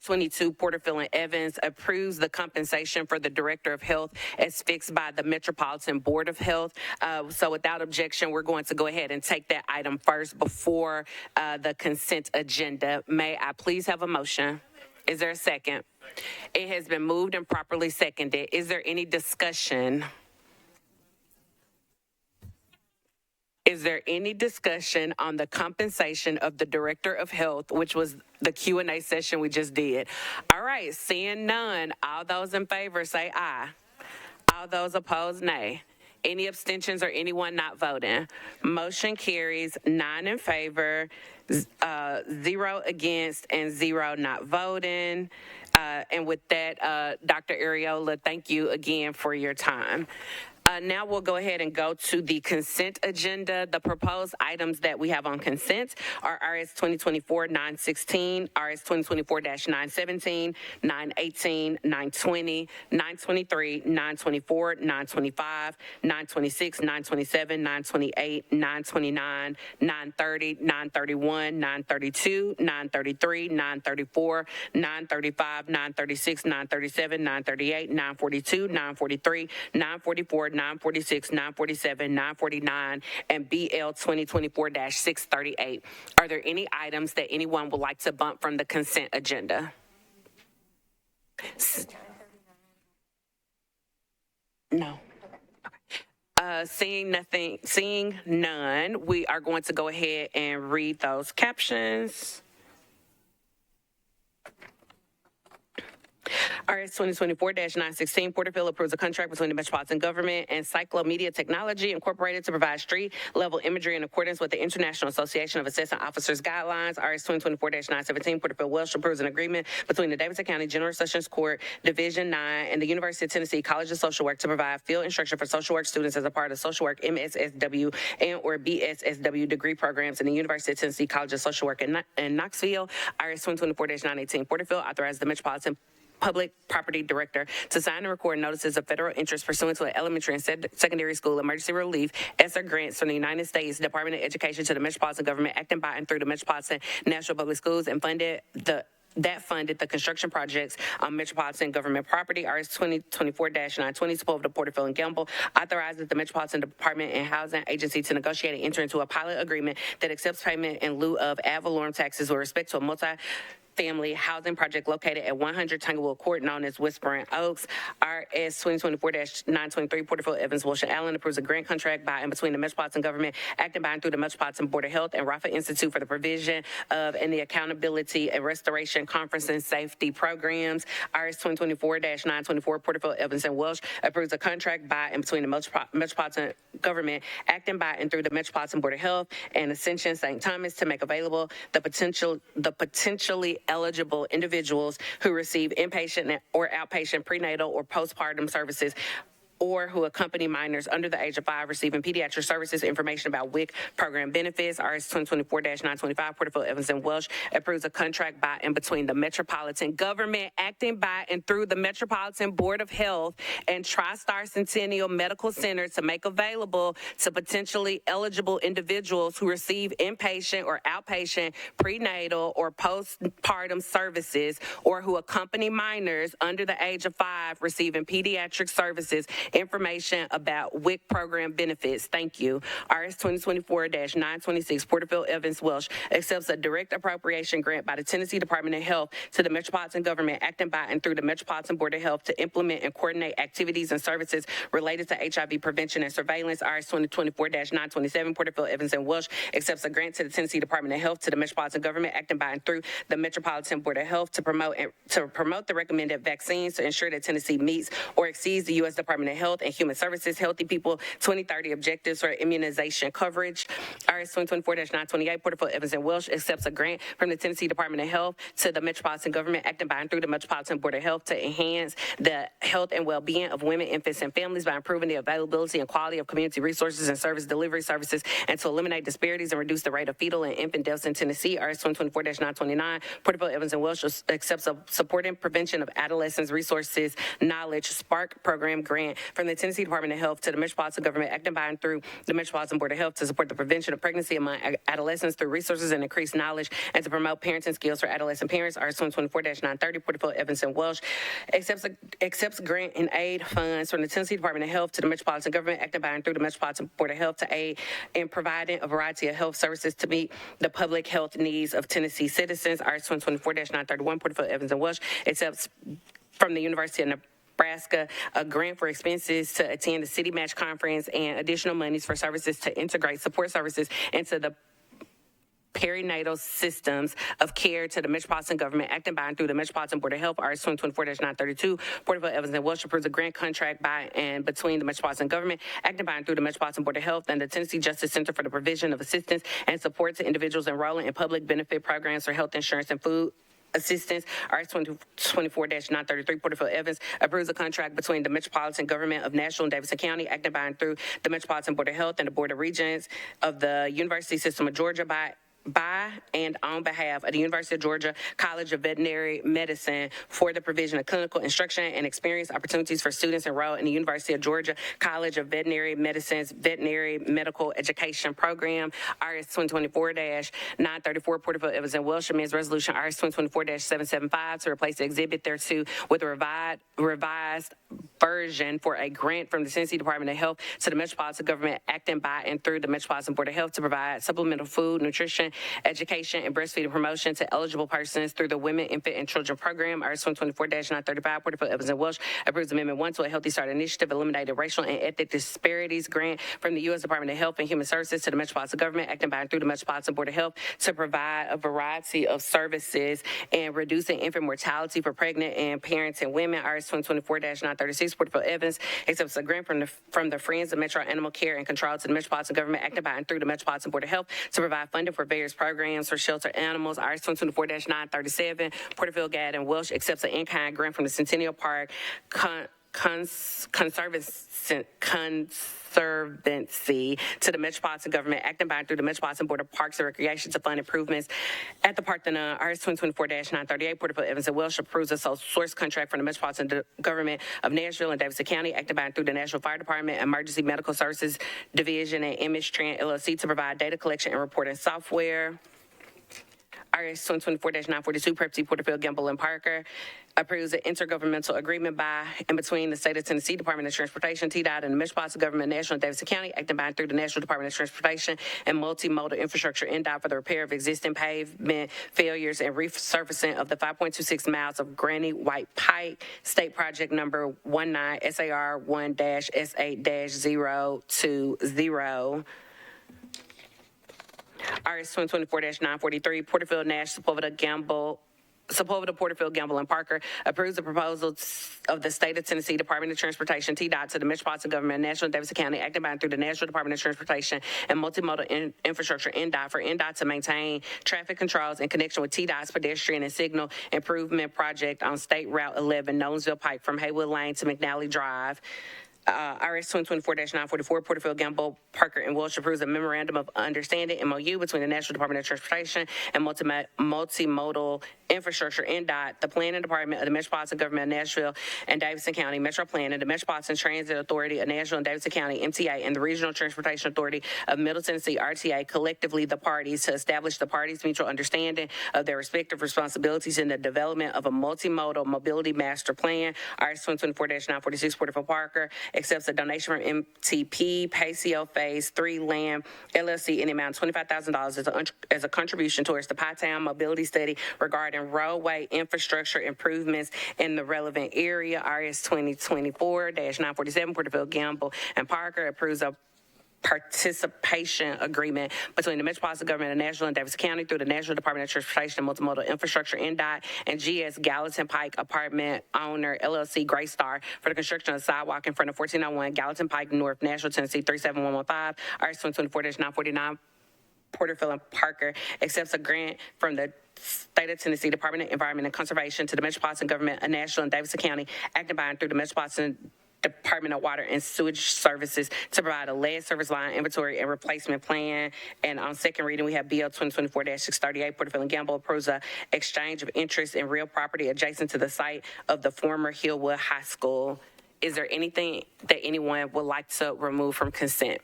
22, Porterfield and Evans approves the compensation for the Director of Health as fixed by the Metropolitan Board of Health. So without objection, we're going to go ahead and take that item first before the consent agenda. May I please have a motion? Is there a second? It has been moved and properly seconded. Is there any discussion? Is there any discussion on the compensation of the Director of Health, which was the Q&A session we just did? All right, seeing none, all those in favor say aye. All those opposed, nay. Any abstentions or anyone not voting? Motion carries 9 in favor, 0 against, and 0 not voting. And with that, Dr. Ariola, thank you again for your time. Now we'll go ahead and go to the consent agenda. The proposed items that we have on consent are RS 2024-916, RS 2024-917, 918, 920, 923, 924, 925, 926, 927, 928, 929, 930, 931, 932, 933, 934, 935, 936, 937, 938, 942, 943, 944, 946, 947, 949, and BL 2024-638. Are there any items that anyone would like to bump from the consent agenda? No. Seeing none, we are going to go ahead and read those captions. RS 2024-916, Porterfield approves a contract between the Metropolitan Government and Cyclomedia Technology Incorporated to provide street-level imagery in accordance with the International Association of Assessment Officers Guidelines. RS 2024-917, Porterfield Welsh approves an agreement between the Davidson County General Sessions Court, Division 9, and the University of Tennessee College of Social Work to provide field instruction for social work students as a part of social work MSSW and or BSSW degree programs in the University of Tennessee College of Social Work in Knoxville. RS 2024-918, Porterfield authorizes the Metropolitan Public Property Director to sign and record notices of federal interest pursuant to an elementary and secondary school emergency relief ESSER grants from the United States Department of Education to the Metropolitan Government, acting by and through the Metropolitan National Public Schools, and funded the construction projects on Metropolitan government property. RS 2024-920, support of the Porterfield and Gamble authorizes the Metropolitan Department and Housing Agency to negotiate and enter into a pilot agreement that accepts payment in lieu of ad valorem taxes with respect to a multi-family housing project located at 100 Tanglewood Court, known as Whispering Oaks. RS 2024-923, Porterfield, Evans, Walsh, and Allen approves a grant contract by and between the Metropolitan Government, acting by and through the Metropolitan Board of Health and Rafa Institute for the provision of and the accountability and restoration conference and safety programs. RS 2024-924, Porterfield, Evans, and Welsh approves a contract by and between the Metropolitan Government, acting by and through the Metropolitan Board of Health and Ascension St. Thomas to make available the potentially eligible individuals who receive inpatient or outpatient prenatal or postpartum services or who accompany minors under the age of 5 receiving pediatric services. Information about WIC program benefits. RS 2024-925, Porterfield, Evans, and Welsh approves a contract by and between the Metropolitan Government, acting by and through the Metropolitan Board of Health and TriStar Centennial Medical Center to make available to potentially eligible individuals who receive inpatient or outpatient prenatal or postpartum services or who accompany minors under the age of 5 receiving pediatric services. Information about WIC program benefits. Thank you. RS 2024-926, Porterfield, Evans, Welsh accepts a direct appropriation grant by the Tennessee Department of Health to the Metropolitan Government, acting by and through the Metropolitan Board of Health to implement and coordinate activities and services related to HIV prevention and surveillance. RS 2024-927, Porterfield, Evans, and Welsh accepts a grant to the Tennessee Department of Health to the Metropolitan Government, acting by and through the Metropolitan Board of Health to promote the recommended vaccines to ensure that Tennessee meets or exceeds the U.S. Department of Health and Human Services Healthy People 2030 objectives for immunization coverage. RS 2024-928, Porterfield, Evans, and Welsh accepts a grant from the Tennessee Department of Health to the Metropolitan Government, acting by and through the Metropolitan Board of Health to enhance the health and well-being of women, infants, and families by improving the availability and quality of community resources and service delivery services and to eliminate disparities and reduce the rate of fetal and infant deaths in Tennessee. RS 2024-929, Porterfield, Evans, and Welsh accepts a supporting prevention of adolescents resources knowledge SPARK program grant from the Tennessee Department of Health to the Metropolitan Government, acting by and through the Metropolitan Board of Health to support the prevention of pregnancy among adolescents through resources and increased knowledge and to promote parenting skills for adolescent parents. RS 2024-930, Porterfield, Evanston, Welsh accepts grant and aid funds from the Tennessee Department of Health to the Metropolitan Government, acting by and through the Metropolitan Board of Health to aid in providing a variety of health services to meet the public health needs of Tennessee citizens. RS 2024-931, Porterfield, Evanston, Welsh accepts from the University of Nebraska a grant for expenses to attend the City Match Conference and additional monies for services to integrate support services into the perinatal systems of care to the Metropolitan Government, acting by and through the Metropolitan Board of Health. RS 2024-932, Porterfield, Evanston, Welsh approves a grant contract by and between the Metropolitan Government, acting by and through the Metropolitan Board of Health and the Tennessee Justice Center for the provision of assistance and support to individuals enrolling in public benefit programs for health insurance and food assistance. RS 2024-933, Porterfield Evans approves a contract between the Metropolitan Government of Nashville and Davidson County, acting by and through the Metropolitan Board of Health and the Board of Regents of the University System of Georgia by and on behalf of the University of Georgia College of Veterinary Medicine for the provision of clinical instruction and experience opportunities for students enrolled in the University of Georgia College of Veterinary Medicine's Veterinary Medical Education Program. RS 2024-934, Porterfield, Evanston, Welsh amends resolution RS 2024-775 to replace the exhibit thereto with a revised version for a grant from the Tennessee Department of Health to the Metropolitan Government, acting by and through the Metropolitan Board of Health to provide supplemental food, nutrition, education, and breastfeeding promotion to eligible persons through the Women, Infant, and Children Program. RS 2024-935, Porterfield, Evanston, Welsh approves Amendment 1 to a Healthy Start Initiative, eliminating racial and ethnic disparities grant from the U.S. Department of Health and Human Services to the Metropolitan Government, acting by and through the Metropolitan Board of Health to provide a variety of services and reducing infant mortality for pregnant and parenting women. RS 2024-936, Porterfield, Evans accepts a grant from the Friends of Metro Animal Care and Control to the Metropolitan Government, acting by and through the Metropolitan Board of Health to provide funding for various programs for sheltered animals. RS 2024-937, Porterfield, Gad, and Welsh accepts an in-kind grant from the Centennial Park Conservancy to the Metropolitan Government, acting by and through the Metropolitan Board of Parks and Recreation to fund improvements at the Park. RS 2024-938, Porterfield, Evans, and Welsh approves a sole source contract from the Metropolitan Government of Nashville and Davidson County, acting by and through the Nashville Fire Department, Emergency Medical Services Division, and Image Trend LLC to provide data collection and reporting software. RS 2024-942, Prep T, Porterfield, Gamble, and Parker approves an intergovernmental agreement by and between the State of Tennessee Department of Transportation, TDOT, and the Metropolitan Government of Nashville and Davidson County, acting by and through the National Department of Transportation and Multimodal Infrastructure, NDOT, for the repair of existing pavement failures and resurfacing of the 5.26 miles of Granny White Pike, State Project number 19 SAR 1-S8-020. RS 2024-943, Porterfield, Nash, Sepulveda, Porterfield, Gamble, and Parker approves the proposal of the State of Tennessee Department of Transportation, TDOT, to the Metropolitan Government of Nashville and Davidson County, acting by and through the National Department of Transportation and Multimodal Infrastructure, NDOT, for NDOT to maintain traffic controls in connection with TDOT's pedestrian and signal improvement project on State Route 11, Nolensville Pike, from Haywood Lane to McNally Drive. RS 2024-944, Porterfield, Gamble, Parker, and Welsh approves a memorandum of understanding, MOU, between the National Department of Transportation and Multimodal Infrastructure, NDOT, the Planning Department of the Metropolitan Government of Nashville and Davidson County, Metro Plan, and the Metropolitan Transit Authority of Nashville and Davidson County, MTA, and the Regional Transportation Authority of Middle Tennessee, RTA, collectively the parties, to establish the parties' mutual understanding of their respective responsibilities in the development of a multimodal mobility master plan. RS 2024-946, Porterfield, Parker accepts a donation from MTP PACO Phase 3 Land LLC in the amount of $25,000 as a contribution towards the Pytown mobility study regarding roadway infrastructure improvements in the relevant area. RS 2024-947, Porterfield, Gamble, and Parker approves a participation agreement between the Metropolitan Government of Nashville and Davidson County through the National Department of Transportation and Multimodal Infrastructure, NDOT, and GS Gallatin Pike Apartment Owner LLC, Gray Star, for the construction of a sidewalk in front of 1401 Gallatin Pike North, Nashville, Tennessee 37115. RS 2024-949, Porterfield and Parker accepts a grant from the State of Tennessee Department of Environment and Conservation to the Metropolitan Government of Nashville and Davidson County, acting by and through the Metropolitan Department of Water and Sewage Services to provide a lead service line inventory and replacement plan. And on second reading, we have BL 2024-638, Porterfield and Gamble approves a exchange of interest in real property adjacent to the site of the former Hillwood High School Is there anything that anyone would like to remove from consent?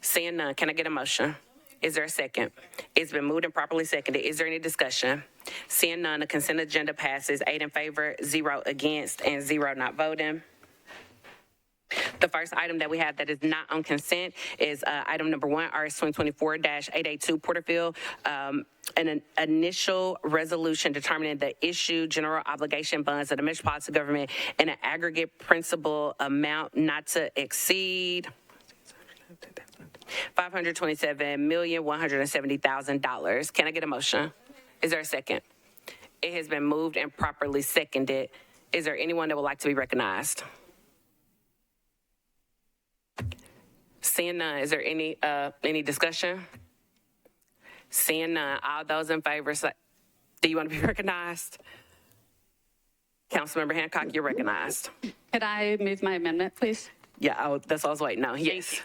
Seeing none, can I get a motion? Is there a second? It's been moved and properly seconded. Is there any discussion? Seeing none, the consent agenda passes 8 in favor, 0 against, and 0 not voting. The first item that we have that is not on consent is item number 1, RS 2024-882 Porterfield, an initial resolution determining the issue general obligation bonds of the Metropolitan government in an aggregate principal amount not to exceed $527,170,000. Can I get a motion? Is there a second? It has been moved and properly seconded. Is there anyone that would like to be recognized? Seeing none, is there any discussion? Seeing none, all those in favor, do you want to be recognized? Councilmember Hancock, you're recognized. Could I move my amendment, please? Yeah, that's what I was waiting on. Yes.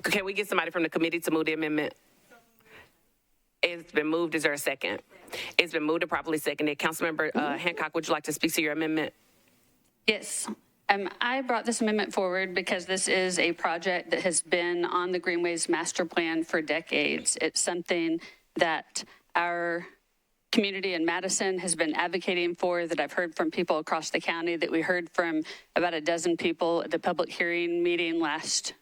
Can we get somebody from the committee to move the amendment? It's been moved. Is there a second? It's been moved and properly seconded. Councilmember Hancock, would you like to speak to your amendment? Yes. I brought this amendment forward because this is a project that has been on the Greenways master plan for decades. It's something that our community in Madison has been advocating for, that I've heard from people across the county, that we heard from about a dozen people at the public hearing meeting last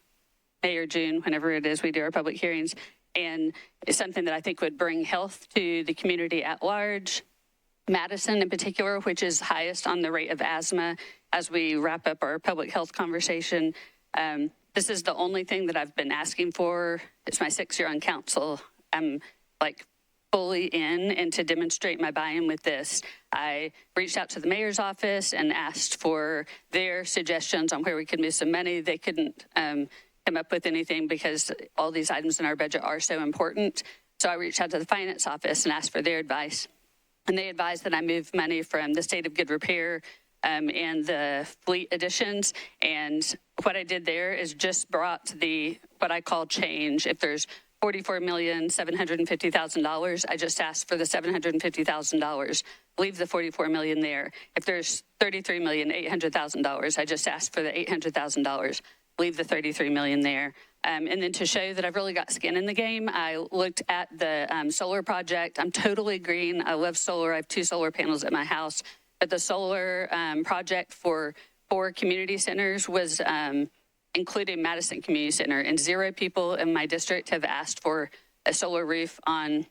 May or June, whenever it is we do our public hearings. And it's something that I think would bring health to the community at large, Madison in particular, which is highest on the rate of asthma. As we wrap up our public health conversation, this is the only thing that I've been asking for. It's my 6th year on council. I'm fully in, and to demonstrate my buy-in with this, I reached out to the mayor's office and asked for their suggestions on where we could move some money. They couldn't come up with anything because all these items in our budget are so important. So I reached out to the finance office and asked for their advice. And they advised that I move money from the State of Good Repair and the fleet additions. And what I did there is just brought what I call change. If there's $44,750,000, I just asked for the $750,000. Leave the $44 million there. If there's $33,800,000, I just asked for the $800,000. Leave the $33 million there. And then to show that I've really got skin in the game, I looked at the solar project. I'm totally green. I love solar. I have 2 solar panels at my house. But the solar project for 4 community centers was including Madison Community Center. And 0 people in my district have asked for a solar roof on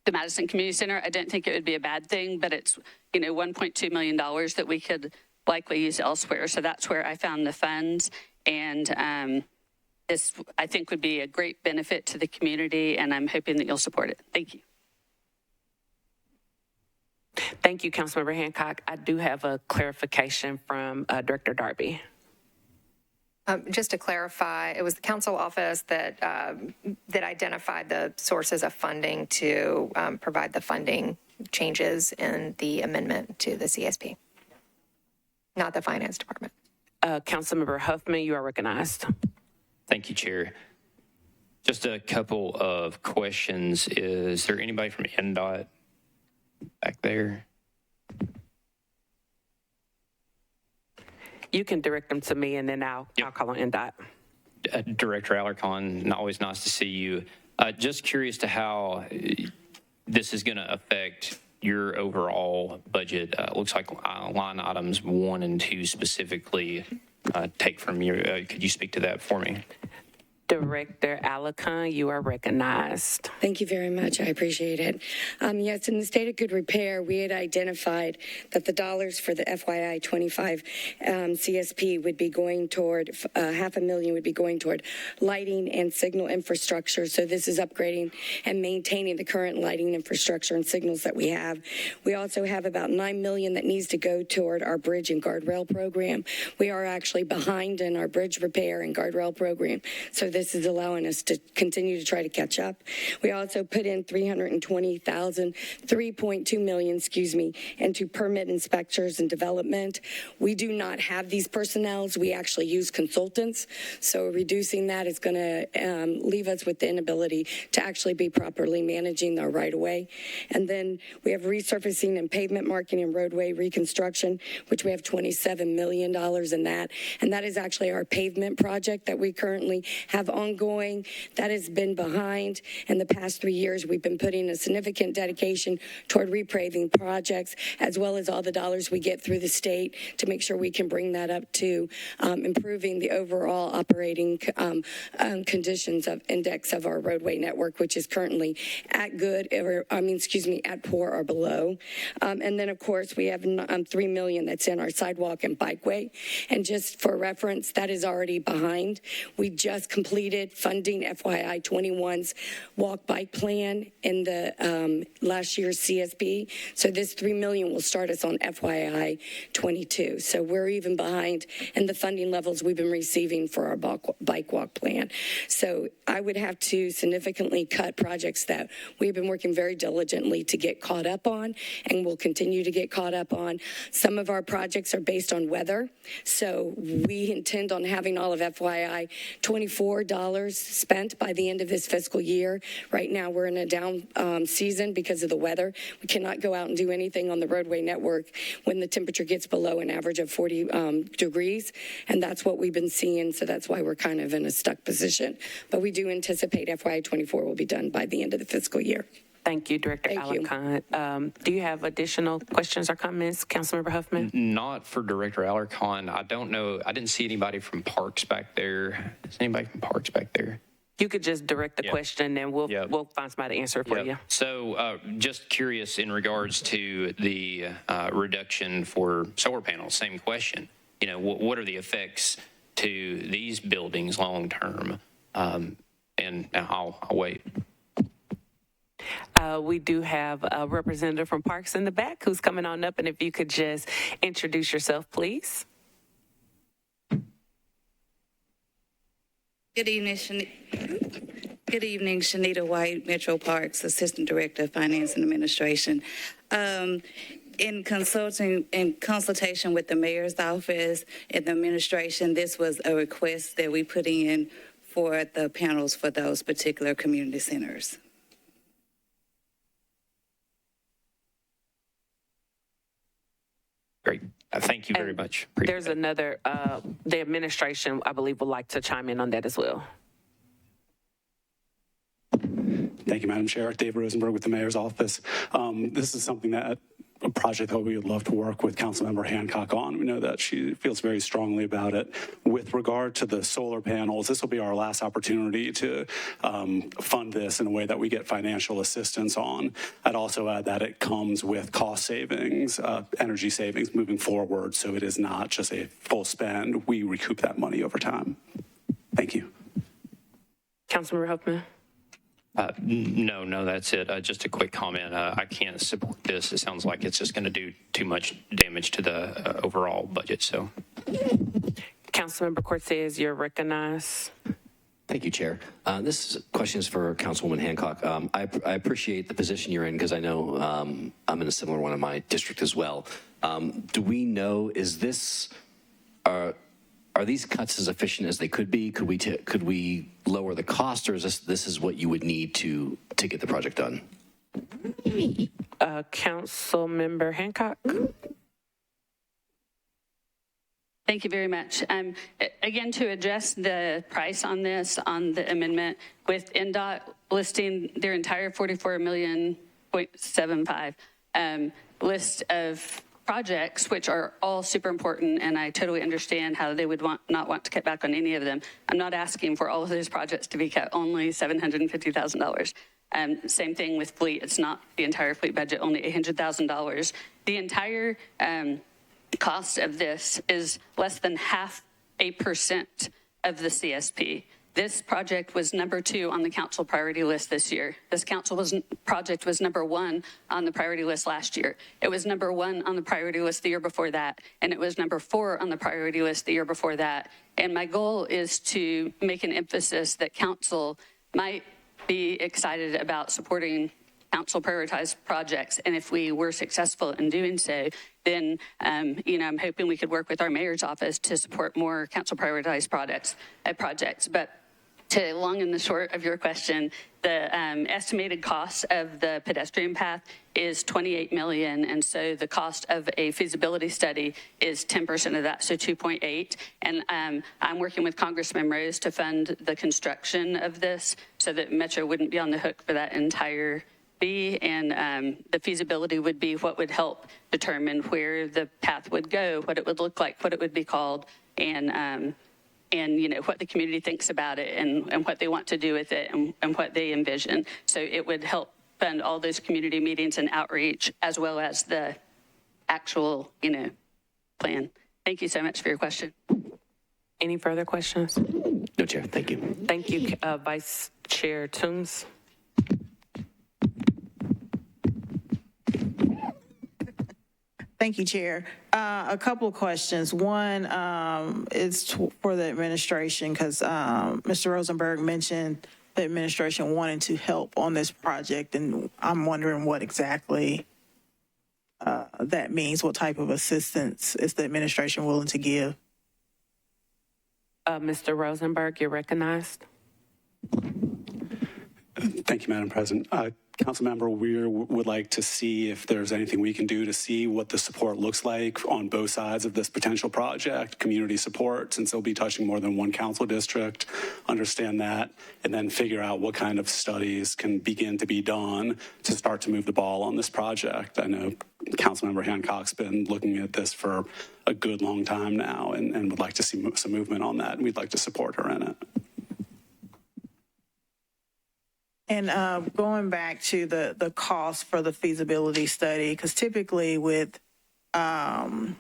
the Madison Community Center. I didn't think it would be a bad thing, but it's, $1.2 million that we could likely use elsewhere. So that's where I found the funds. And this, I think, would be a great benefit to the community, and I'm hoping that you'll support it. Thank you. Thank you, Councilmember Hancock. I do have a clarification from Director Darby. Just to clarify, it was the council office that identified the sources of funding to provide the funding changes in the amendment to the CSP, not the finance department. Councilmember Huffman, you are recognized. Thank you, Chair. Just a couple of questions. Is there anybody from NDOT back there? You can direct them to me, and then I'll call on NDOT. Director Alarcon, always nice to see you. Just curious to how this is going to affect your overall budget. Looks like line items 1 and 2 specifically take from you. Could you speak to that for me? Director Alarcon, you are recognized. Thank you very much. I appreciate it. Yes, in the State of Good Repair, we had identified that the dollars for the FYI 25 CSP would be going toward, $500,000 would be going toward lighting and signal infrastructure. So this is upgrading and maintaining the current lighting infrastructure and signals that we have. We also have about $9 million that needs to go toward our bridge and guardrail program. We are actually behind in our bridge repair and guardrail program. So this this is allowing us to continue to try to catch up. We also put in $3.2 million, into permit inspectors and development. We do not have these personnels. We actually use consultants. So reducing that is going to leave us with the inability to actually be properly managing our right-of-way. And then we have resurfacing and pavement marking and roadway reconstruction, which we have $27 million in that. And that is actually our pavement project that we currently have ongoing. That has been behind. In the past 3 years, we've been putting a significant dedication toward repaving projects, as well as all the dollars we get through the state to make sure we can bring that up to improving the overall operating conditions of index of our roadway network, which is currently at good, at poor or below. And then, of course, we have $3 million that's in our sidewalk and bikeway. And just for reference, that is already behind. We just completed funding FYI 21's walk bike plan in the last year's CSP. So this $3 million will start us on FYI 22. So we're even behind in the funding levels we've been receiving for our bike walk plan. So I would have to significantly cut projects that we've been working very diligently to get caught up on and will continue to get caught up on. Some of our projects are based on weather. So we intend on having all of FYI $24 spent by the end of this fiscal year. Right now we're in a down season because of the weather. We cannot go out and do anything on the roadway network when the temperature gets below an average of 40 degrees. And that's what we've been seeing. So that's why we're kind of in a stuck position. But we do anticipate FYI 24 will be done by the end of the fiscal year. Thank you, Director Alarcon. Do you have additional questions or comments, Councilmember Huffman? Not for Director Alarcon. I don't know. I didn't see anybody from Parks back there. Is anybody from Parks back there? You could just direct the question and we'll find somebody to answer it for you. So just curious in regards to the reduction for solar panels, same question. You know, what are the effects to these buildings long term? And I'll wait. We do have a representative from Parks in the back who's coming on up. And if you could just introduce yourself, please. Good evening, Shanita White, Metro Parks, Assistant Director of Finance and Administration. In consultation with the Mayor's Office and the administration, this was a request that we put in for the panels for those particular community centers. Great. Thank you very much. Appreciate There's another, the administration, I believe, would like to chime in on that as well. Thank you, Madam Chair. Dave Rosenberg with the Mayor's Office. This is something that a project that we would love to work with Councilmember Hancock on. We know that she feels very strongly about it. With regard to the solar panels, this will be our last opportunity to fund this in a way that we get financial assistance on. I'd also add that it comes with cost savings, energy savings moving forward, so it is not just a full spend. We recoup that money over time. Thank you. Councilmember Huffman. No, that's it. Just a quick comment. I can't support this. It sounds like it's just going to do too much damage to the overall budget. So, Councilmember Cortez, you're recognized. Thank you, Chair. This question is for Councilwoman Hancock. I appreciate the position you're in because I know I'm in a similar one in my district as well. Do we know, is this, are these cuts as efficient as they could be? Could we lower the cost, or is this is what you would need to get the project done? Councilmember Hancock. Thank you very much. Again, to address the price on this, on the amendment, with NDOT listing their entire $44.75 million list of projects, which are all super important, and I totally understand how they would not want to cut back on any of them. I'm not asking for all of those projects to be cut, only $750,000. Same thing with fleet. It's not the entire fleet budget, only $800,000. The entire cost of this is less than 0.5% of the CSP. This project was number 2 on the council priority list this year. This project was number 1 on the priority list last year. It was number 1 on the priority list the year before that, and it was number 4 on the priority list the year before that. And my goal is to make an emphasis that council might be excited about supporting council prioritized projects. And if we were successful in doing so, then, I'm hoping we could work with our mayor's office to support more council prioritized projects. But to long and the short of your question, the estimated cost of the pedestrian path is $28 million. And so the cost of a feasibility study is 10% of that, so 2.8. And I'm working with Congressman Rose to fund the construction of this so that Metro wouldn't be on the hook for that entire fee. And the feasibility would be what would help determine where the path would go, what it would look like, what it would be called, and what the community thinks about it and what they want to do with it and what they envision. So it would help fund all those community meetings and outreach as well as the actual, plan. Thank you so much for your question. Any further questions? No, Chair. Thank you. Thank you, Vice Chair Toombs. Thank you, Chair. A couple of questions. One is for the administration, because Mr. Rosenberg mentioned the administration wanting to help on this project, and I'm wondering what exactly that means. What type of assistance is the administration willing to give? Mr. Rosenberg, you're recognized. Thank you, Madam President. Councilmember Weir would like to see if there's anything we can do to see what the support looks like on both sides of this potential project, community support, since they'll be touching more than one council district, understand that, and then figure out what kind of studies can begin to be done to start to move the ball on this project. I know Councilmember Hancock's been looking at this for a good long time now and would like to see some movement on that, and we'd like to support her in it. And going back to the cost for the feasibility study, because typically with CIB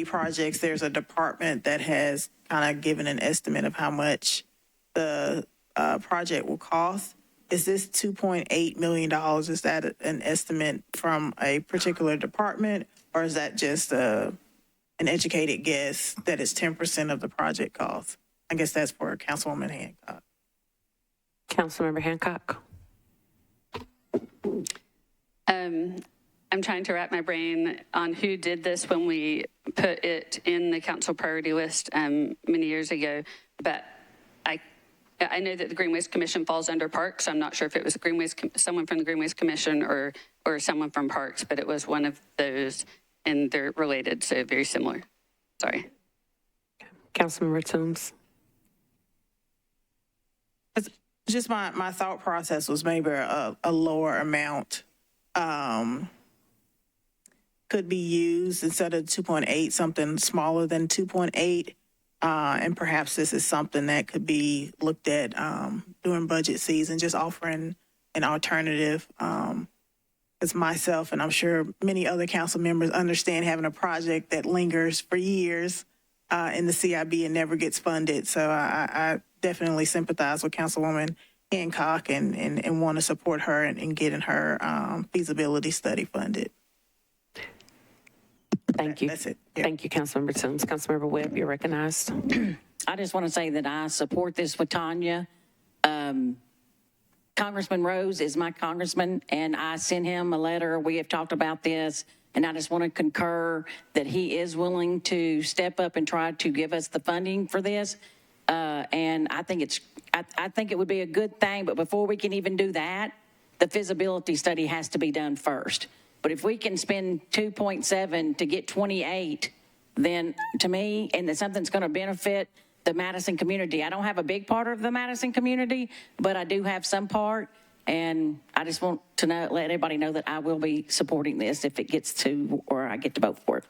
projects, there's a department that has kind of given an estimate of how much the project will cost. Is this $2.8 million? Is that an estimate from a particular department, or is that just an educated guess that it's 10% of the project cost? I guess that's for Councilwoman Hancock. Councilmember Hancock. I'm trying to wrap my brain on who did this when we put it in the council priority list many years ago, but I know that the Greenways Commission falls under Parks. I'm not sure if it was someone from the Greenways Commission or someone from Parks, but it was one of those, and they're related, so very similar. Sorry. Councilmember Toombs. Just my thought process was maybe a lower amount could be used instead of 2.8, something smaller than 2.8. And perhaps this is something that could be looked at during budget season, just offering an alternative. As myself, and I'm sure many other council members understand having a project that lingers for years in the CIB and never gets funded. So I definitely sympathize with Councilwoman Hancock and want to support her in getting her feasibility study funded. Thank you. That's it. Yeah. Thank you, Councilmember Toombs. Councilmember Webb, you're recognized. I just want to say that I support this with Tanya. Congressman Rose is my congressman, and I sent him a letter. We have talked about this, and I just want to concur that he is willing to step up and try to give us the funding for this. And I think it would be a good thing, but before we can even do that, the feasibility study has to be done first. But if we can spend 2.7 to get 28, then to me, and that something's going to benefit the Madison community. I don't have a big part of the Madison community, but I do have some part. And I just want to let everybody know that I will be supporting this if it gets to, or I get to vote for it.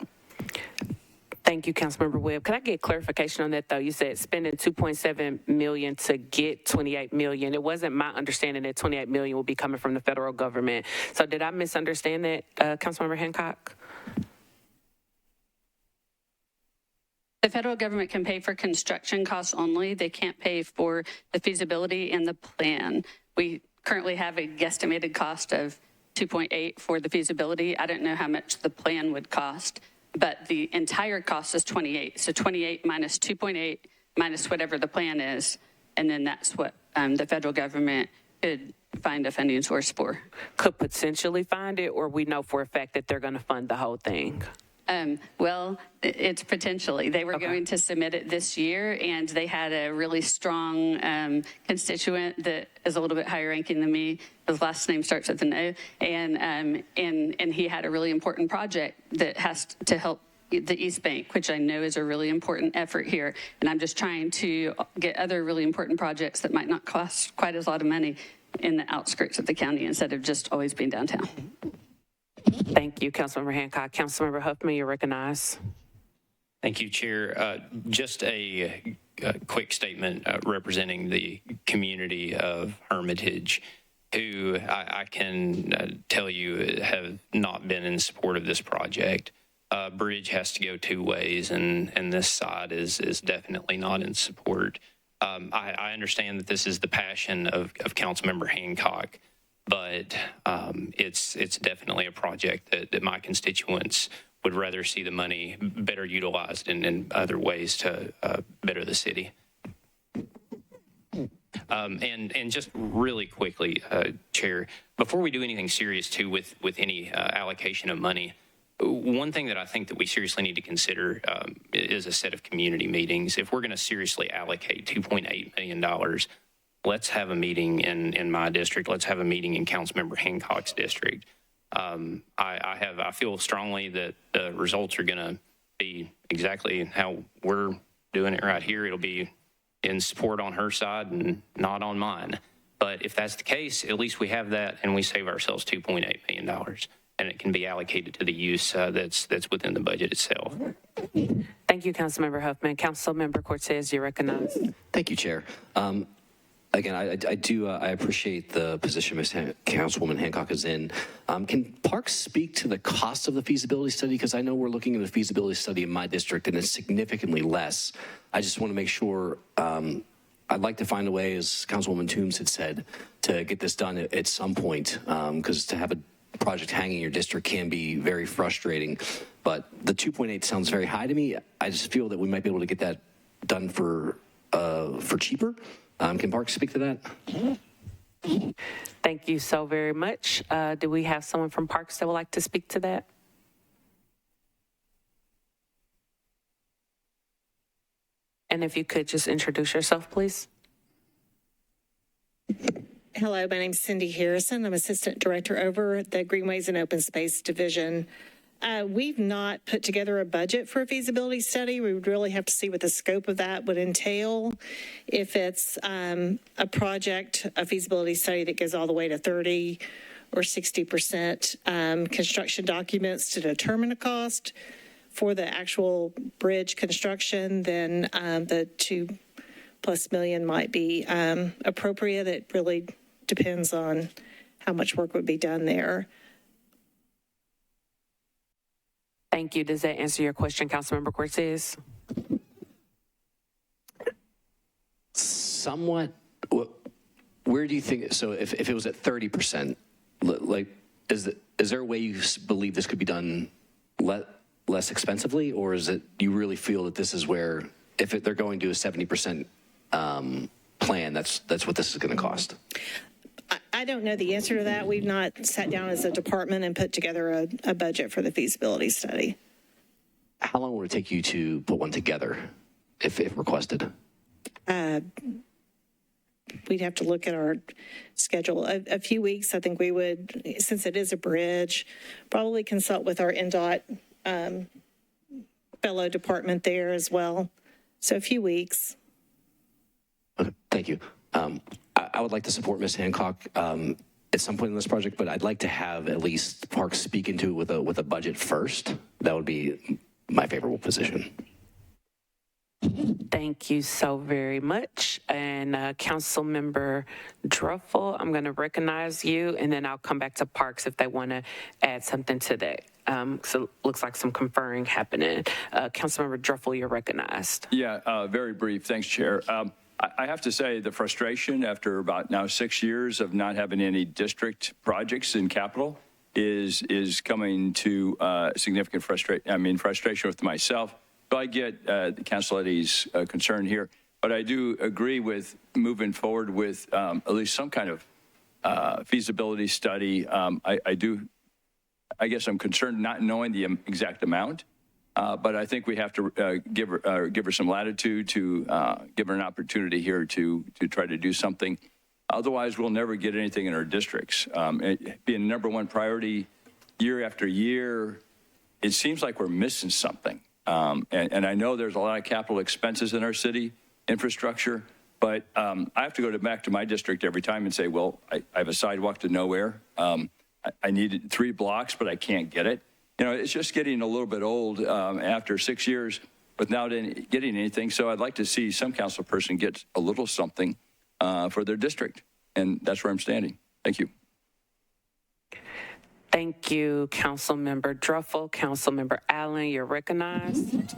Thank you, Councilmember Webb. Could I get clarification on that, though? You said spending $2.7 million to get $28 million. It wasn't my understanding that $28 million will be coming from the federal government. So did I misunderstand that, Councilmember Hancock? The federal government can pay for construction costs only. They can't pay for the feasibility and the plan. We currently have a guesstimated cost of 2.8 for the feasibility. I don't know how much the plan would cost, but the entire cost is 28. So 28 minus 2.8 minus whatever the plan is, and then that's what the federal government could find a funding source for. Could potentially find it, or we know for a fact that they're going to fund the whole thing? Well, it's potentially. They were going to submit it this year, and they had a really strong constituent that is a little bit higher ranking than me. His last name starts with an O, and he had a really important project that has to help the East Bank, which I know is a really important effort here. And I'm just trying to get other really important projects that might not cost quite as lot of money in the outskirts of the county instead of just always being downtown. Thank you, Councilmember Hancock. Councilmember Huffman, you're recognized. Thank you, Chair. Just a quick statement representing the community of Hermitage, who I can tell you have not been in support of this project. Bridge has to go two ways, and this side is definitely not in support. I understand that this is the passion of Councilmember Hancock, but it's definitely a project that my constituents would rather see the money better utilized in other ways to better the city. And just really quickly, Chair, before we do anything serious too with any allocation of money, one thing that I think that we seriously need to consider is a set of community meetings. If we're going to seriously allocate $2.8 million, let's have a meeting in my district. Let's have a meeting in Councilmember Hancock's district. I feel strongly that the results are going to be exactly how we're doing it right here. It'll be in support on her side and not on mine. But if that's the case, at least we have that and we save ourselves $2.8 million. And it can be allocated to the use that's within the budget itself. Thank you, Councilmember Huffman. Councilmember Cortez, you're recognized. Thank you, Chair. Again, I appreciate the position Ms. Councilwoman Hancock is in. Can Parks speak to the cost of the feasibility study? Because I know we're looking at the feasibility study in my district, and it's significantly less. I just want to make sure. I'd like to find a way, as Councilwoman Toombs had said, to get this done at some point, because to have a project hanging in your district can be very frustrating. But the 2.8 sounds very high to me. I just feel that we might be able to get that done for cheaper. Can Parks speak to that? Thank you so very much. Do we have someone from Parks that would like to speak to that? And if you could just introduce yourself, please. Hello, my name's Cindy Harrison. I'm Assistant Director over the Greenways and Open Space Division. We've not put together a budget for a feasibility study. We would really have to see what the scope of that would entail. If it's a project, a feasibility study that goes all the way to 30 or 60% construction documents to determine a cost for the actual bridge construction, then the $2+ million might be appropriate. It really depends on how much work would be done there. Thank you. Does that answer your question, Councilmember Cortez? Somewhat. Where do you think? So if it was at 30%, like, is there a way you believe this could be done less expensively, or is it you really feel that this is where if they're going to a 70% plan, that's what this is going to cost? I don't know the answer to that. We've not sat down as a department and put together a budget for the feasibility study. How long would it take you to put one together if requested? We'd have to look at our schedule. A few weeks, I think we would, since it is a bridge, probably consult with our NDOT fellow department there as well. So a few weeks. Okay, thank you. I would like to support Ms. Hancock at some point in this project, but I'd like to have at least Parks speak into it with a budget first. That would be my favorable position. Thank you so very much. And Councilmember Druffel, I'm going to recognize you, and then I'll come back to Parks if they want to add something to that. So it looks like some conferring happening. Councilmember Druffel, you're recognized. Yeah, very brief. Thanks, Chair. I have to say the frustration after about now 6 years of not having any district projects in capital is coming to significant frustration with myself. So I get Council Eddy's concern here, but I do agree with moving forward with at least some kind of feasibility study. I guess I'm concerned not knowing the exact amount, but I think we have to give her some latitude to give her an opportunity here to try to do something. Otherwise, we'll never get anything in our districts. It being number one priority year after year, it seems like we're missing something. And I know there's a lot of capital expenses in our city infrastructure, but I have to go back to my district every time and say, well, I have a sidewalk to nowhere. I needed 3 blocks, but I can't get it. It's just getting a little bit old after 6 years without getting anything. So I'd like to see some council person get a little something for their district. And that's where I'm standing. Thank you. Thank you, Councilmember Druffel. Councilmember Allen, you're recognized.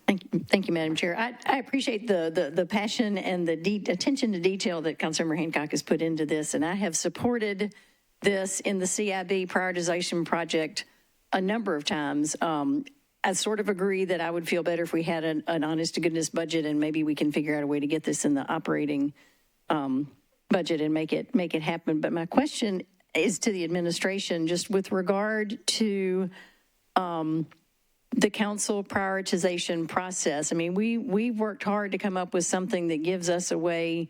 Thank you, Madam Chair. I appreciate the passion and the attention to detail that Councilmember Hancock has put into this, and I have supported this in the CIB prioritization project a number of times. I sort of agree that I would feel better if we had an honest-to-goodness budget, and maybe we can figure out a way to get this in the operating budget and make it happen. But my question is to the administration, just with regard to the council prioritization process. I mean, we've worked hard to come up with something that gives us a way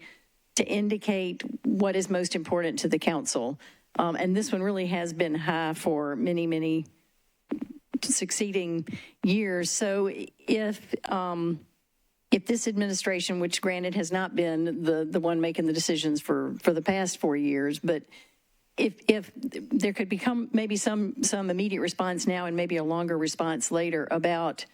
to indicate what is most important to the council. And this one really has been high for many, many succeeding years. So if this administration, which granted has not been the one making the decisions for the past 4 years, but if there could become maybe some immediate response now and maybe a longer response later about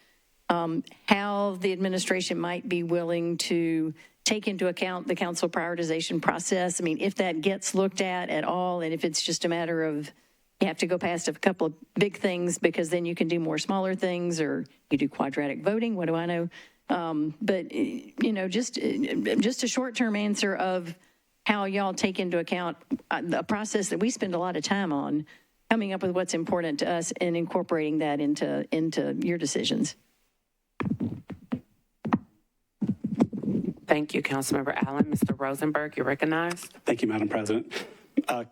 how the administration might be willing to take into account the council prioritization process. I mean, if that gets looked at all, and if it's just a matter of you have to go past a couple of big things because then you can do more smaller things, or you do quadratic voting, what do I know? But, just a short-term answer of how y'all take into account a process that we spend a lot of time on, coming up with what's important to us and incorporating that into your decisions. Thank you, Councilmember Allen. Mr. Rosenberg, you're recognized. Thank you, Madam President.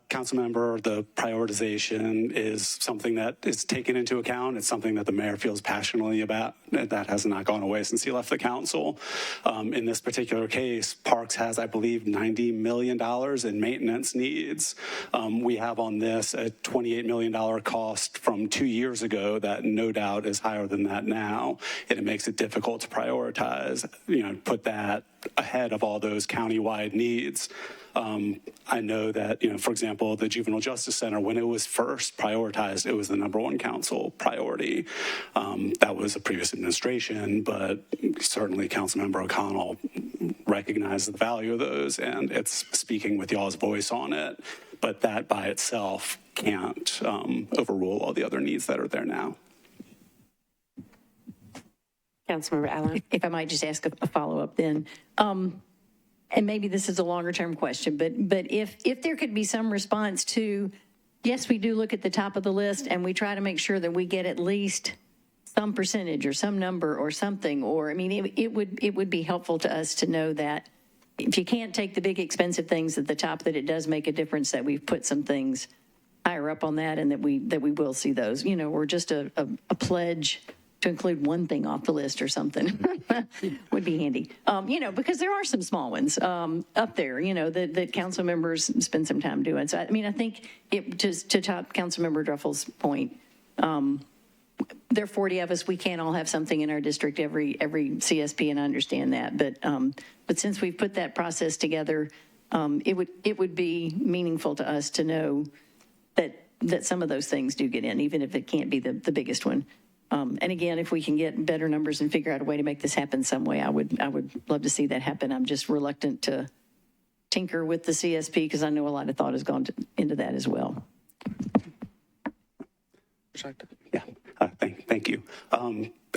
Councilmember, the prioritization is something that is taken into account. It's something that the mayor feels passionately about. That has not gone away since he left the council. In this particular case, Parks has, I believe, $90 million in maintenance needs. We have on this a $28 million cost from 2 years ago that no doubt is higher than that now. And it makes it difficult to prioritize, put that ahead of all those countywide needs. I know that, for example, the Juvenile Justice Center, when it was first prioritized, it was the #1 council priority. That was a previous administration, but certainly Councilmember O'Connell recognized the value of those, and it's speaking with y'all's voice on it. But that by itself can't overrule all the other needs that are there now. Councilmember Allen. If I might just ask a follow-up then. And maybe this is a longer-term question, but if there could be some response to, yes, we do look at the top of the list and we try to make sure that we get at least some percentage or some number or something, or, I mean, it would be helpful to us to know that if you can't take the big expensive things at the top, that it does make a difference that we've put some things higher up on that and that we will see those, or just a pledge to include one thing off the list or something would be handy. Because there are some small ones up there, that council members spend some time doing. So, I mean, I think just to top Councilmember Druffel's point, there are 40 of us. We can't all have something in our district every CSP, and I understand that. But since we've put that process together, it would be meaningful to us to know that some of those things do get in, even if it can't be the biggest one. And again, if we can get better numbers and figure out a way to make this happen some way, I would love to see that happen. I'm just reluctant to tinker with the CSP because I know a lot of thought has gone into that as well. Yeah, thank you.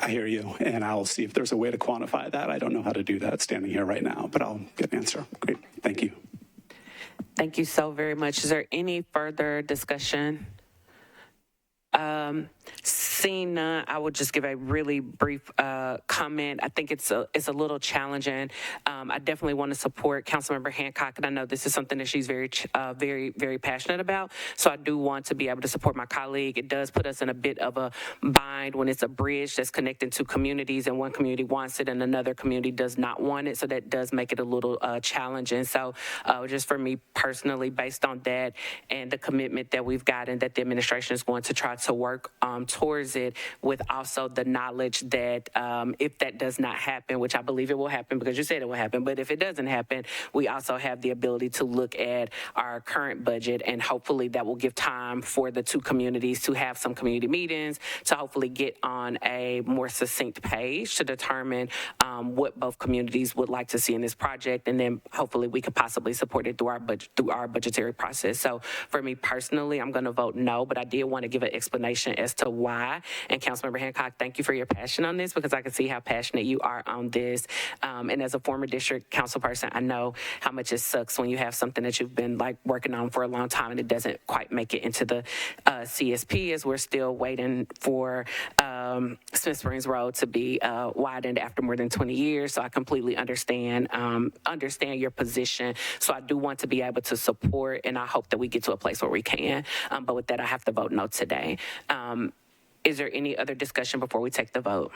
I hear you, and I'll see if there's a way to quantify that. I don't know how to do that standing here right now, but I'll get an answer. Great, thank you. Thank you so very much. Is there any further discussion? Seeing none, I would just give a really brief comment. I think it's a little challenging. I definitely want to support Councilmember Hancock, and I know this is something that she's very, very passionate about. So I do want to be able to support my colleague. It does put us in a bit of a bind when it's a bridge that's connecting two communities, and one community wants it and another community does not want it. So that does make it a little challenging. So just for me personally, based on that and the commitment that we've gotten, that the administration is going to try to work towards it, with also the knowledge that if that does not happen, which I believe it will happen because you said it will happen, but if it doesn't happen, we also have the ability to look at our current budget, and hopefully that will give time for the two communities to have some community meetings, to hopefully get on a more succinct page to determine what both communities would like to see in this project, and then hopefully we could possibly support it through our budgetary process. So for me personally, I'm going to vote no, but I did want to give an explanation as to why. And Councilmember Hancock, thank you for your passion on this, because I can see how passionate you are on this. And as a former district council person, I know how much it sucks when you have something that you've been like working on for a long time and it doesn't quite make it into the CSP, as we're still waiting for Smith Springs Road to be widened after more than 20 years. So I completely understand your position. So I do want to be able to support, and I hope that we get to a place where we can. But with that, I have to vote no today. Is there any other discussion before we take the vote?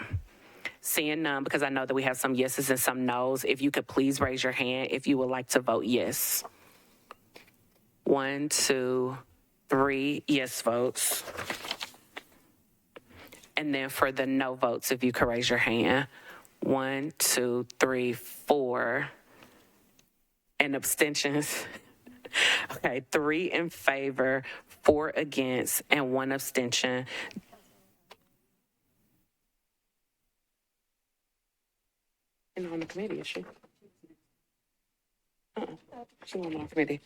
Seeing none, because I know that we have some yeses and some nos, if you could please raise your hand if you would like to vote yes. 1, 2, 3 yes votes. And then for the no votes, if you could raise your hand. 1, 2, 3, 4. And abstentions. Okay, 3 in favor, 4 against, and 1 abstention. And on the committee, is she? She's not on the committee.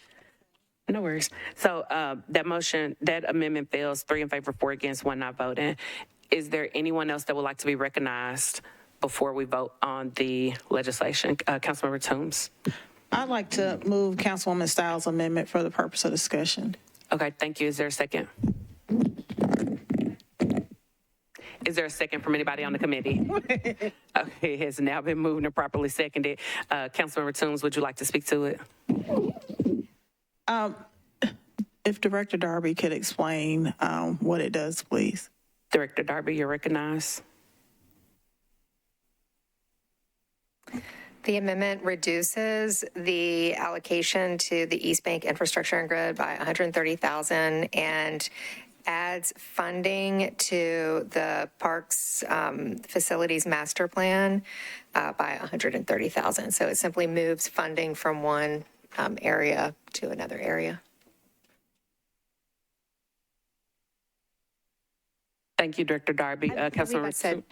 No worries. So that amendment fails. 3 in favor, 4 against, 1 not voting. Is there anyone else that would like to be recognized before we vote on the legislation? Councilmember Toombs. I'd like to move Councilwoman Stiles' amendment for the purpose of discussion. Okay, thank you. Is there a second? Is there a second from anybody on the committee? Okay, it has now been moved and properly seconded. Councilmember Toombs, would you like to speak to it? If Director Darby could explain what it does, please. Director Darby, you're recognized. The amendment reduces the allocation to the East Bank Infrastructure and Grid by $130,000 and adds funding to the Parks Facilities Master Plan by $130,000. So it simply moves funding from one area to another area. Thank you, Director Darby. I said,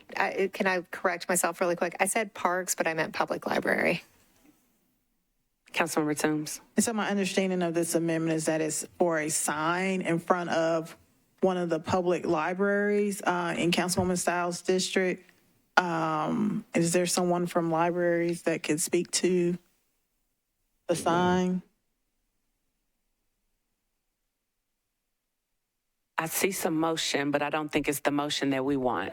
can I correct myself really quick? I said parks, but I meant public library. Councilmember Toombs. And so my understanding of this amendment is that it's for a sign in front of one of the public libraries in Councilwoman Stiles' district. Is there someone from libraries that could speak to the sign? I see some motion, but I don't think it's the motion that we want.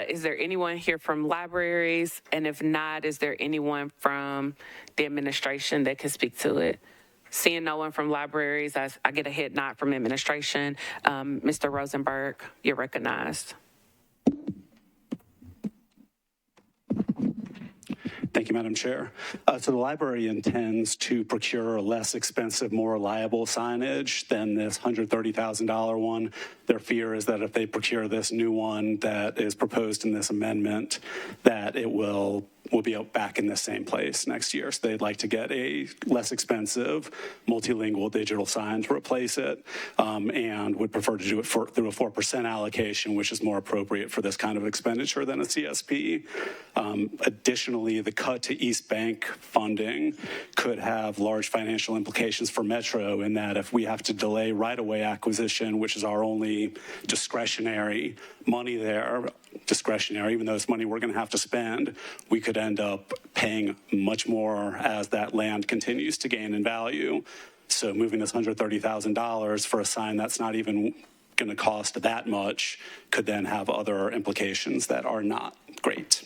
Is there anyone here from libraries? And if not, is there anyone from the administration that can speak to it? Seeing no one from libraries, I get a head nod from administration. Mr. Rosenberg, you're recognized. Thank you, Madam Chair. So the library intends to procure a less expensive, more reliable signage than this $130,000 one. Their fear is that if they procure this new one that is proposed in this amendment, that it will we'll be back in the same place next year. So they'd like to get a less expensive multilingual digital sign to replace it, and would prefer to do it through a 4% allocation, which is more appropriate for this kind of expenditure than a CSP. Additionally, the cut to East Bank funding could have large financial implications for Metro in that if we have to delay right-of-way acquisition, which is our only discretionary money there, even though it's money we're going to have to spend, we could end up paying much more as that land continues to gain in value. So moving this $130,000 for a sign that's not even going to cost that much could then have other implications that are not great.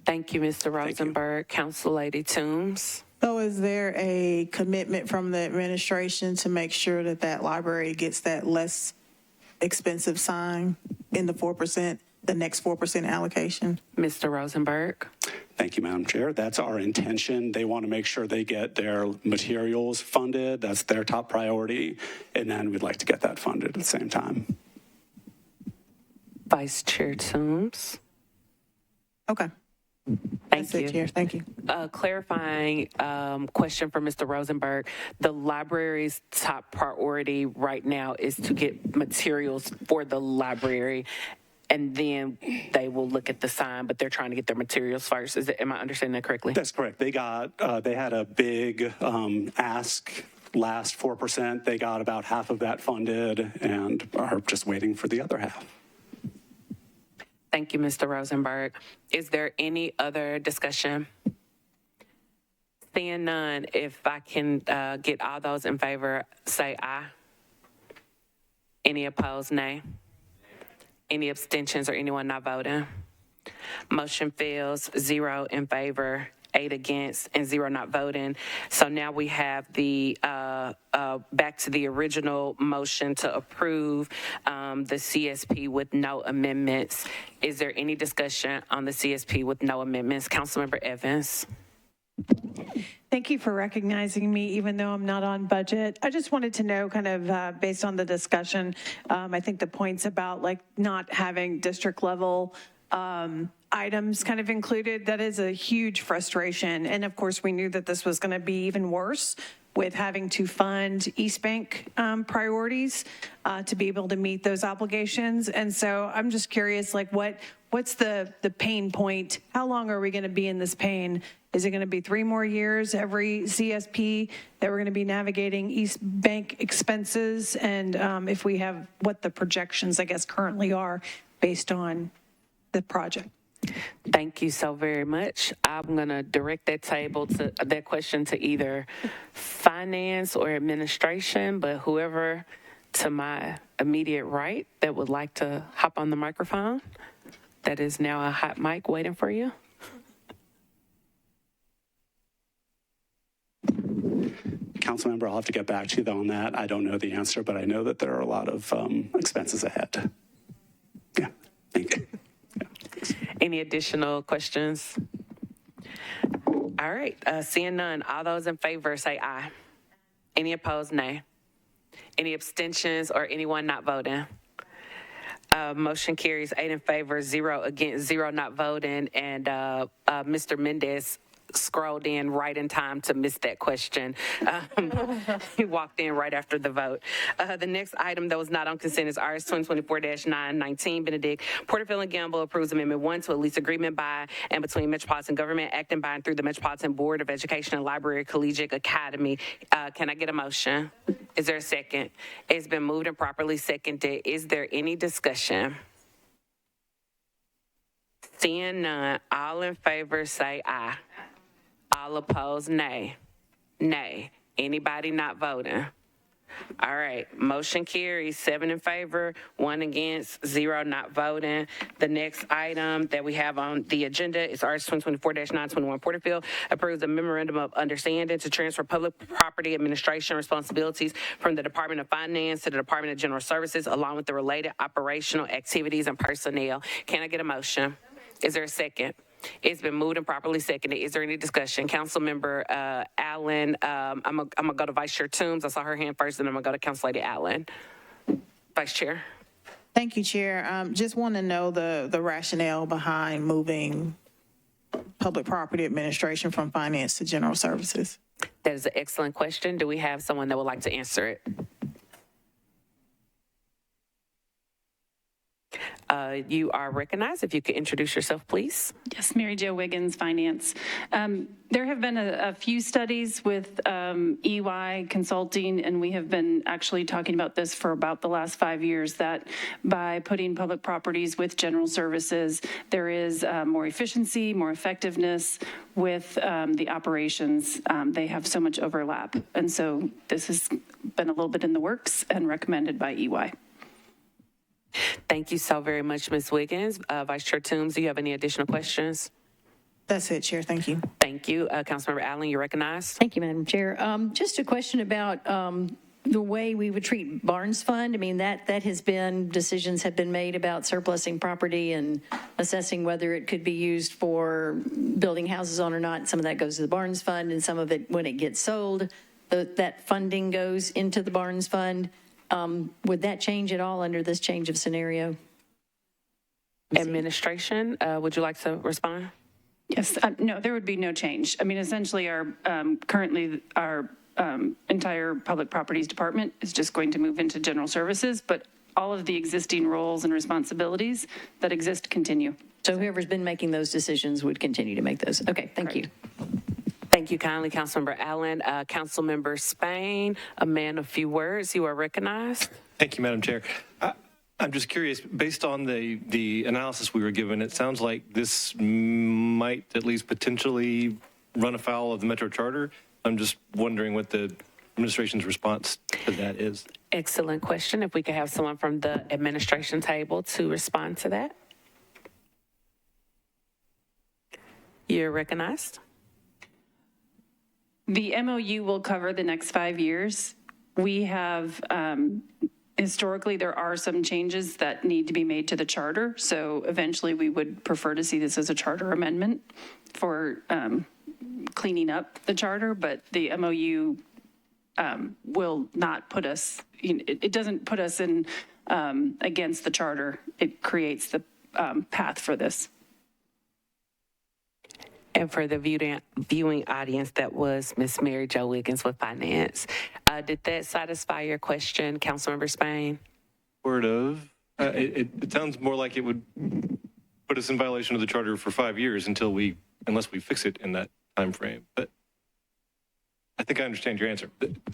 Thank you, Mr. Rosenberg. Council Lady Toombs. So is there a commitment from the administration to make sure that that library gets that less expensive sign in the 4%, the next 4% allocation? Mr. Rosenberg. Thank you, Madam Chair. That's our intention. They want to make sure they get their materials funded. That's their top priority. And then we'd like to get that funded at the same time. Vice Chair Toombs. Okay. Thank you. Chair. Thank you. Clarifying question for Mr. Rosenberg. The library's top priority right now is to get materials for the library, and then they will look at the sign, but they're trying to get their materials first. Am I understanding that correctly? That's correct. They had a big ask last 4%. They got about half of that funded and are just waiting for the other half. Thank you, Mr. Rosenberg. Is there any other discussion? Seeing none, if I can get all those in favor, say aye. Any opposed, nay. Any abstentions or anyone not voting? Motion fails, 0 in favor, 8 against, and 0 not voting. So now we have the back to the original motion to approve the CSP with no amendments. Is there any discussion on the CSP with no amendments? Councilmember Evans. Thank you for recognizing me, even though I'm not on budget. I just wanted to know, kind of based on the discussion, I think the points about like not having district level items kind of included, that is a huge frustration. And of course, we knew that this was going to be even worse with having to fund East Bank priorities to be able to meet those obligations. And so I'm just curious, like what's the pain point? How long are we going to be in this pain? Is it going to be 3 more years every CSP that we're going to be navigating East Bank expenses? And if we have what the projections, I guess, currently are based on the project. Thank you so very much. I'm going to direct that question to either finance or administration, but whoever to my immediate right that would like to hop on the microphone, that is now a hot mic waiting for you. Councilmember, I'll have to get back to you on that. I don't know the answer, but I know that there are a lot of expenses ahead. Yeah, thank you. Any additional questions? All right, seeing none, all those in favor say aye. Any opposed, nay. Any abstentions or anyone not voting? Motion carries 8 in favor, 0 against, 0 not voting, and Mr. Mendez scrolled in right in time to miss that question. He walked in right after the vote. The next item that was not on consent is RS 2024-919. Benedict Porterfield and Gamble approves Amendment 1 to a lease agreement by and between Metropolitan Government acting by and through the Metropolitan Board of Education and Library Collegiate Academy. Can I get a motion? Is there a second? It's been moved and properly seconded. Is there any discussion? Seeing none, all in favor say aye. All opposed, nay. Nay. Anybody not voting? All right, motion carries 7 in favor, 1 against, 0 not voting. The next item that we have on the agenda is RS 2024-921 Porterfield approves a memorandum of understanding to transfer public property administration responsibilities from the Department of Finance to the Department of General Services, along with the related operational activities and personnel. Can I get a motion? Is there a second? It's been moved and properly seconded. Is there any discussion? Councilmember Allen, I'm gonna go to Vice Chair Toombs. I saw her hand first, and I'm gonna go to Council Lady Allen. Vice Chair. Thank you, Chair. Just want to know the rationale behind moving public property administration from finance to general services? That is an excellent question. Do we have someone that would like to answer it? You are recognized. If you could introduce yourself, please. Yes, Mary Jo Wiggins, Finance. There have been a few studies with EY Consulting, and we have been actually talking about this for about the last 5 years, that by putting public properties with general services, there is more efficiency, more effectiveness with the operations. They have so much overlap. And so this has been a little bit in the works and recommended by EY. Thank you so very much, Ms. Wiggins. Vice Chair Toombs, do you have any additional questions? That's it, Chair. Thank you. Thank you. Councilmember Allen, you're recognized. Thank you, Madam Chair. Just a question about the way we would treat Barnes Fund. I mean, that has been, decisions have been made about surplusing property and assessing whether it could be used for building houses on or not. Some of that goes to the Barnes Fund, and some of it, when it gets sold, that funding goes into the Barnes Fund. Would that change at all under this change of scenario? Administration, would you like to respond? Yes, no, there would be no change. I mean, essentially, currently our entire public properties department is just going to move into general services, but all of the existing roles and responsibilities that exist continue. So whoever's been making those decisions would continue to make those. Okay, thank you. Thank you kindly, Councilmember Allen. Councilmember Spain, a man of few words. You are recognized. Thank you, Madam Chair. I'm just curious, based on the analysis we were given, it sounds like this might at least potentially run afoul of the Metro Charter. I'm just wondering what the administration's response to that is. Excellent question. If we could have someone from the administration table to respond to that. You're recognized. The MOU will cover the next 5 years. We have, historically, there are some changes that need to be made to the charter. So eventually we would prefer to see this as a charter amendment for cleaning up the charter, but the MOU will not put us, it doesn't put us in against the charter. It creates the path for this. And for the viewing audience, that was Ms. Mary Jo Wiggins with Finance. Did that satisfy your question, Councilmember Spain? Sort of. It sounds more like it would put us in violation of the charter for 5 years unless we fix it in that time frame. But I think I understand your answer.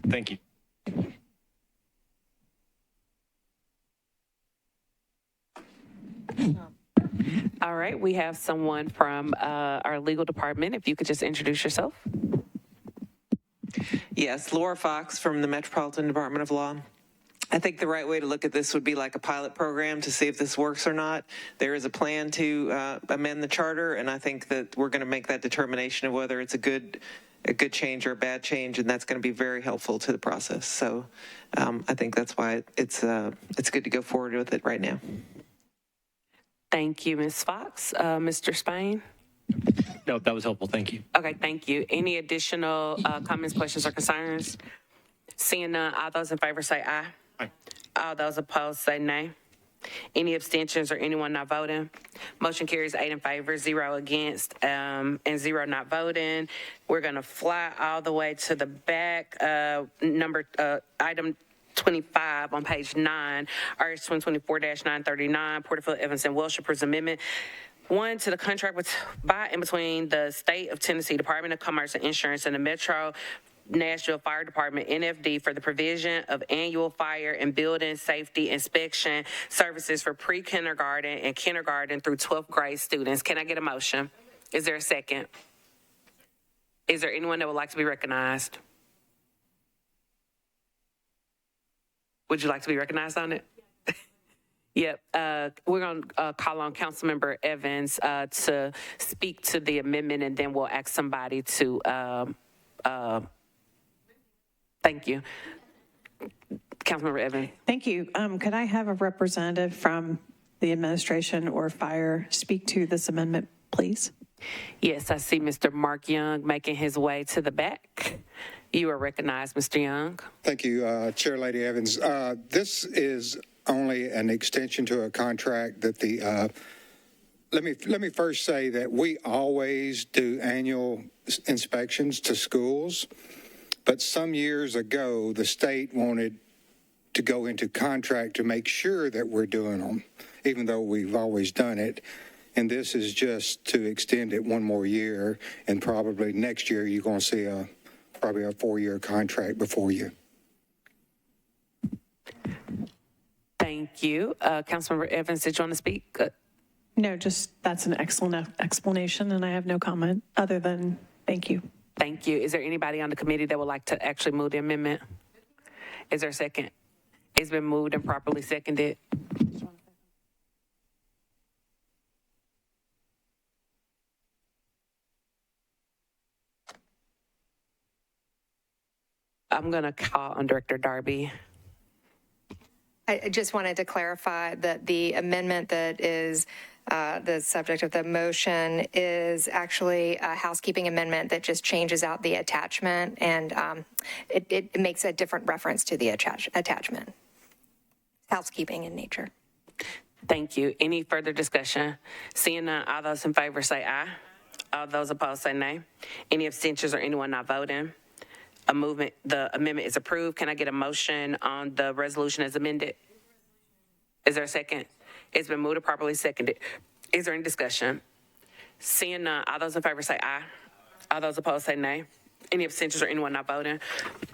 Thank you. All right, we have someone from our legal department. If you could just introduce yourself. Yes, Laura Fox from the Metropolitan Department of Law. I think the right way to look at this would be like a pilot program to see if this works or not. There is a plan to amend the charter, and I think that we're going to make that determination of whether it's a good change or a bad change, and that's going to be very helpful to the process. So I think that's why it's good to go forward with it right now. Thank you, Ms. Fox. Mr. Spain? No, that was helpful. Thank you. Okay, thank you. Any additional comments, questions, or concerns? Seeing none, all those in favor say aye. Aye. All those opposed say nay. Any abstentions or anyone not voting? Motion carries 8 in favor, 0 against, and 0 not voting. We're going to fly all the way to the back. Item 25 on page 9, RS 2024-939, Porterfield, Evans, and Welsh approves amendment 1 to the contract by and between the State of Tennessee Department of Commerce and Insurance and the Metro Nashville Fire Department, NFD, for the provision of annual fire and building safety inspection services for pre-kindergarten and kindergarten through 12th grade students. Can I get a motion? Is there a second? Is there anyone that would like to be recognized? Would you like to be recognized on it? Yep. We're going to call on Councilmember Evans to speak to the amendment, and then we'll ask somebody to, thank you. Councilmember Evans. Thank you. Could I have a representative from the administration or fire speak to this amendment, please? Yes, I see Mr. Mark Young making his way to the back. You are recognized, Mr. Young. Thank you, Chair Lady Evans. This is only an extension to a contract that the Department of Commerce and Insurance and the Metro Nashville Fire Department have entered into. This is a let me first say that we always do annual inspections to schools, but some years ago, the state wanted to go into contract to make sure that we're doing them, even though we've always done it. And this is just to extend it one more year, and probably next year you're going to see probably a 4-year contract before you. Thank you. Councilmember Evans, did you want to speak? No, just that's an excellent explanation, and I have no comment other than thank you. Thank you. Is there anybody on the committee that would like to actually move the amendment? Is there a second? It's been moved and properly seconded. I'm going to call on Director Darby. I just wanted to clarify that the amendment that is the subject of the motion is actually a housekeeping amendment that just changes out the attachment, and it makes a different reference to the attachment. Housekeeping in nature. Thank you. Any further discussion? Seeing none, all those in favor say aye. All those opposed say nay. Any abstentions or anyone not voting? The amendment is approved. Can I get a motion on the resolution as amended? Is there a second? It's been moved and properly seconded. Is there any discussion? Seeing none, all those in favor say aye. All those opposed say nay. Any abstentions or anyone not voting?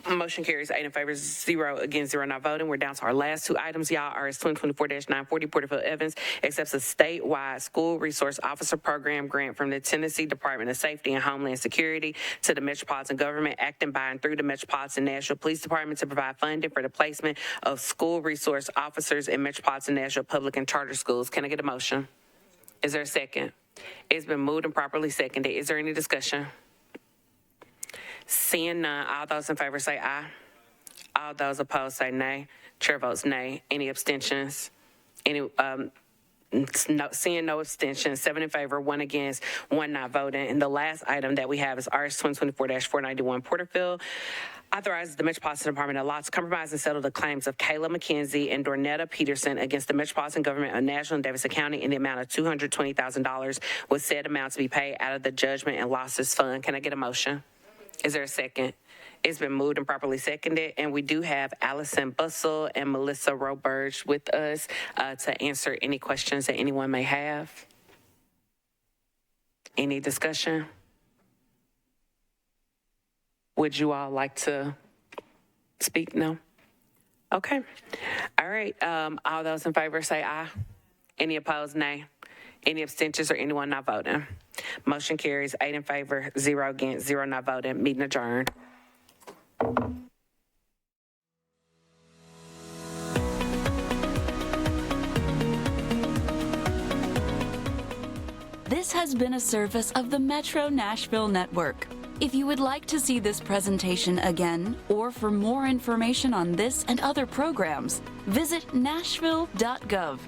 Motion carries 8 in favor, 0 against, 0 not voting. We're down to our last two items, y'all. RS 2024-940, Porterfield Evans accepts a statewide school resource officer program grant from the Tennessee Department of Safety and Homeland Security to the Metropolitan government, acting by and through the Metropolitan Nashville Police Department to provide funding for the placement of school resource officers in Metropolitan Nashville public and charter schools. Can I get a motion? Is there a second? It's been moved and properly seconded. Is there any discussion? Seeing none, all those in favor say aye. All those opposed say nay. Chair votes nay. Any abstentions? Seeing no abstentions, 7 in favor, 1 against, 1 not voting. And the last item that we have is RS 2024-491 Porterfield. Authorizes the Metropolitan Department of Law to compromise and settle the claims of Kayla McKenzie and Dornetta Peterson against the Metropolitan Government of Nashville and Davidson County in the amount of $220,000, with said amount to be paid out of the Judgment and Losses Fund. Can I get a motion? Is there a second? It's been moved and properly seconded, and we do have Allison Bussell and Melissa Roberge with us to answer any questions that anyone may have. Any discussion? Would you all like to speak? No? Okay. All right. All those in favor say aye. Any opposed, nay. Any abstentions or anyone not voting? Motion carries 8 in favor, 0 against, 0 not voting. Meeting adjourned. This has been a service of the Metro Nashville Network. If you would like to see this presentation again, or for more information on this and other programs, visit nashville.gov.